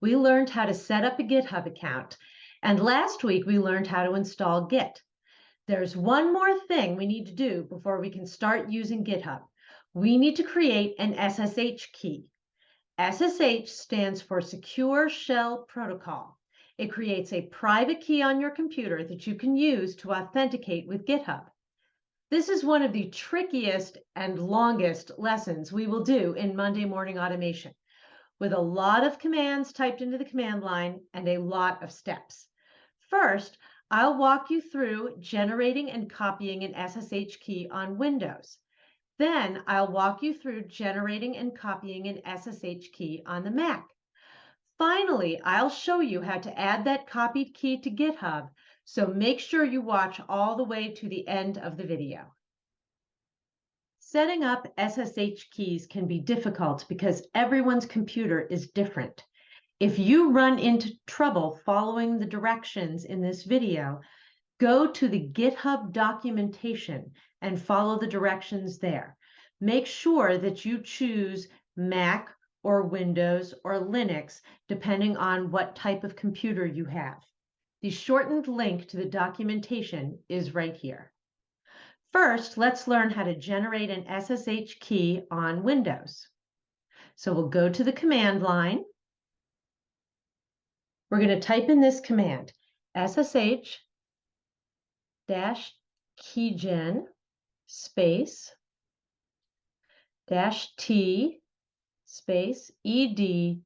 We learned how to set up a GitHub account, and last week we learned how to install Git. There's one more thing we need to do before we can start using GitHub. We need to create an SSH key. SSH stands for Secure Shell Protocol. It creates a private key on your computer that you can use to authenticate with GitHub. This is one of the trickiest and longest lessons we will do in Monday Morning Automation, with a lot of commands typed into the command line and a lot of steps. First, I'll walk you through generating and copying an SSH key on Windows. Then I'll walk you through generating and copying an SSH key on the Mac. Finally, I'll show you how to add that copied key to GitHub, so make sure you watch all the way to the end of the video. Setting up SSH keys can be difficult because everyone's computer is different. If you run into trouble following the directions in this video, go to the GitHub documentation and follow the directions there. Make sure that you choose Mac or Windows or Linux, depending on what type of computer you have. The shortened link to the documentation is right here. First, let's learn how to generate an SSH key on Windows. So we'll go to the command line. We're going to type in this command, SSH-keygen space -t space ED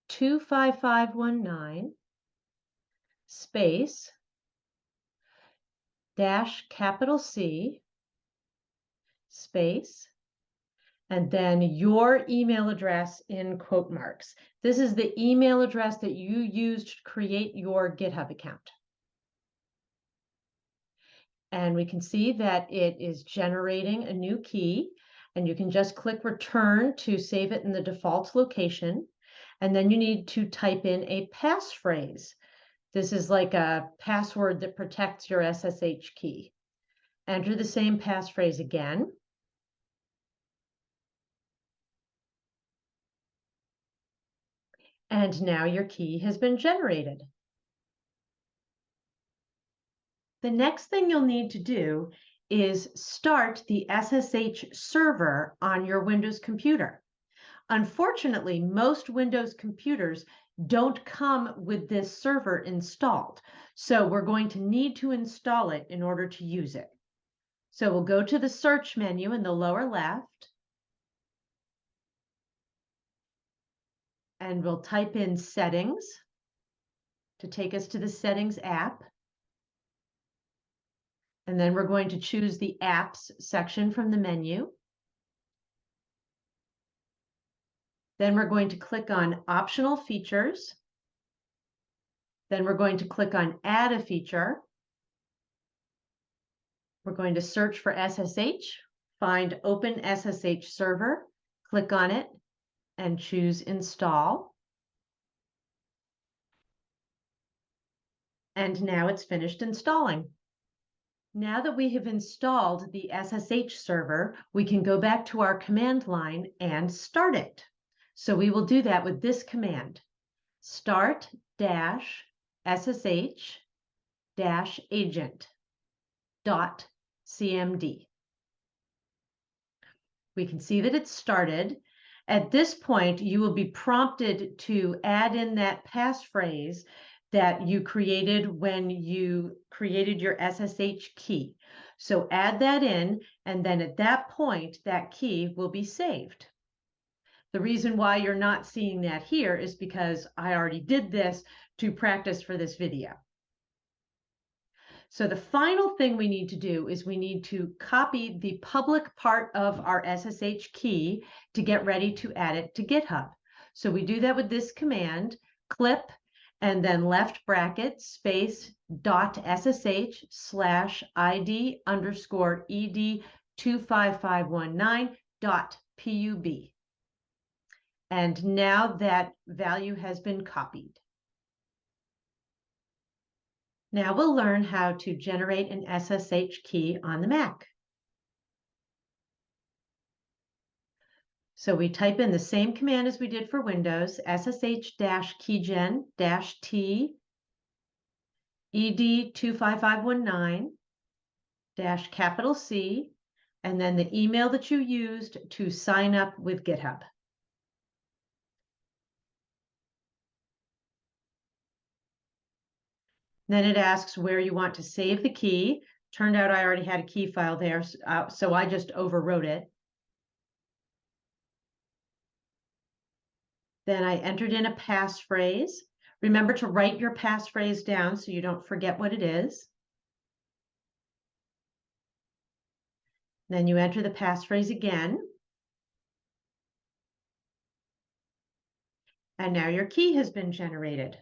25519 space -C space, and then your email address in quote marks. This is the email address that you used to create your GitHub account. And we can see that it is generating a new key, and you can just click return to save it in the default location. And then you need to type in a passphrase. This is like a password that protects your SSH key. Enter the same passphrase again. And now your key has been generated. The next thing you'll need to do is start the SSH server on your Windows computer. Unfortunately, most Windows computers don't come with this server installed, so we're going to need to install it in order to use it. So we'll go to the search menu in the lower left, and we'll type in Settings to take us to the Settings app. And then we're going to choose the Apps section from the menu. Then we're going to click on Optional Features. Then we're going to click on Add a Feature. We're going to search for SSH, find Open SSH Server, click on it, and choose Install. And now it's finished installing. Now that we have installed the SSH server, we can go back to our command line and start it. So we will do that with this command, start-sh-agent.cmd. We can see that it's started. At this point, you will be prompted to add in that passphrase that you created when you created your SSH key. So add that in, and then at that point, that key will be saved. The reason why you're not seeing that here is because I already did this to practice for this video. So the final thing we need to do is we need to copy the public part of our SSH key to get ready to add it to GitHub. So we do that with this command, clip, and then left bracket space .sh/id_ed25519.pub. And now that value has been copied. Now we'll learn how to generate an SSH key on the Mac. So we type in the same command as we did for Windows, ssh-keygen-t ed25519-C, and then the email that you used to sign up with GitHub. Then it asks where you want to save the key. Turned out I already had a key file there, so I just overwrote it. Then I entered in a passphrase. Remember to write your passphrase down so you don't forget what it is. Then you enter the passphrase again. And now your key has been generated.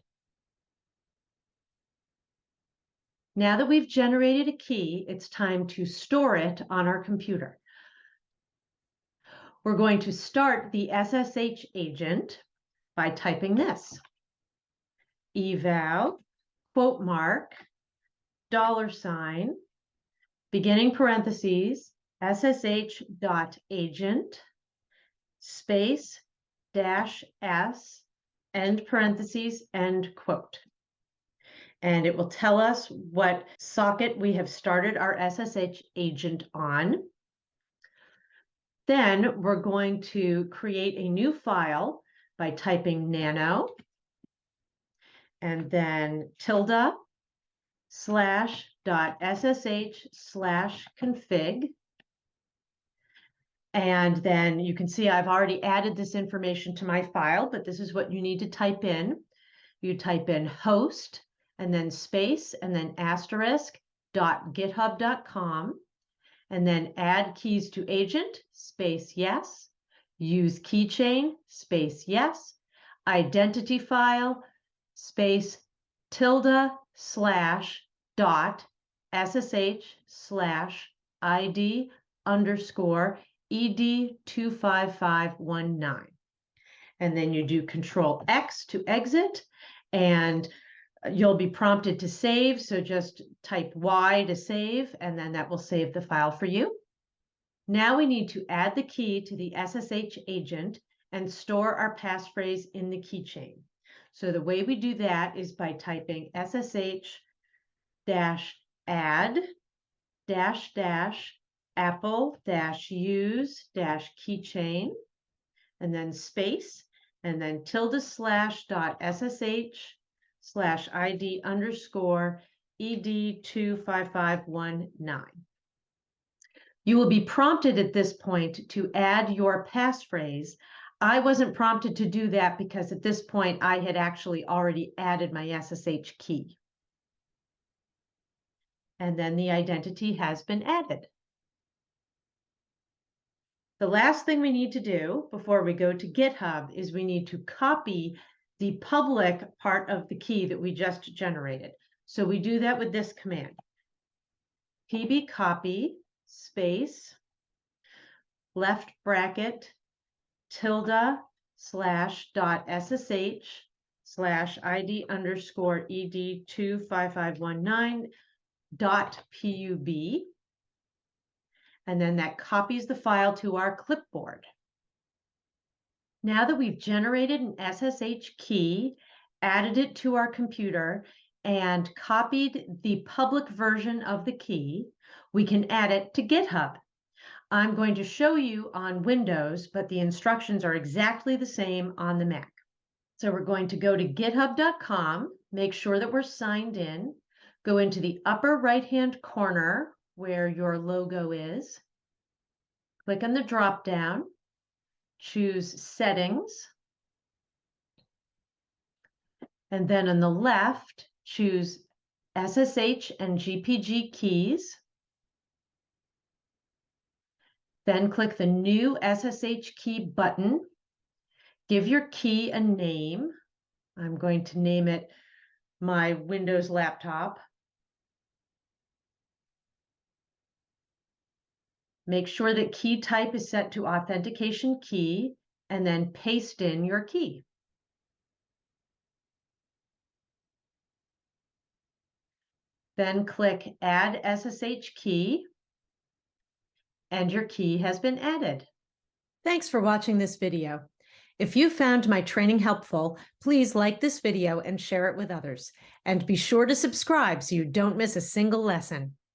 Now that we've generated a key, it's time to store it on our computer. We're going to start the SSH agent by typing this: eval, quote mark, $, beginning parentheses, ssh.agent, space, -s, end parentheses, end quote. And it will tell us what socket we have started our SSH agent on. Then we're going to create a new file by typing nano and then tilde/.ssh/config. And then you can see I've already added this information to my file, but this is what you need to type in. You type in host and then space and then *.github.com. And then add keys to agent, space yes, use keychain, space yes, identity file, space tilde/.ssh/id_ed25519. And then you do Control X to exit, and you'll be prompted to save, so just type Y to save, and then that will save the file for you. Now we need to add the key to the SSH agent and store our passphrase in the keychain. So the way we do that is by typing ssh-add-apple-use-keychain, and then space, and then tilde/ssh/id_ed25519. You will be prompted at this point to add your passphrase. I wasn't prompted to do that because at this point I had actually already added my SSH key. And then the identity has been added. The last thing we need to do before we go to GitHub is we need to copy the public part of the key that we just generated. So we do that with this command: pbcopy space left bracket tilde/id_ed25519.pub. And then that copies the file to our clipboard. Now that we've generated an SSH key, added it to our computer, and copied the public version of the key, we can add it to GitHub. I'm going to show you on Windows, but the instructions are exactly the same on the Mac. So we're going to go to github.com, make sure that we're signed in, go into the upper right-hand corner where your logo is, click on the drop-down, choose Settings, and then on the left, choose SSH and GPG keys. Then click the New SSH Key button. Give your key a name. I'm going to name it my Windows laptop. Make sure that key type is set to authentication key, and then paste in your key. Then click Add SSH Key, and your key has been added. Thanks for watching this video. If you found my training helpful, please like this video and share it with others. And be sure to subscribe so you don't miss a single lesson.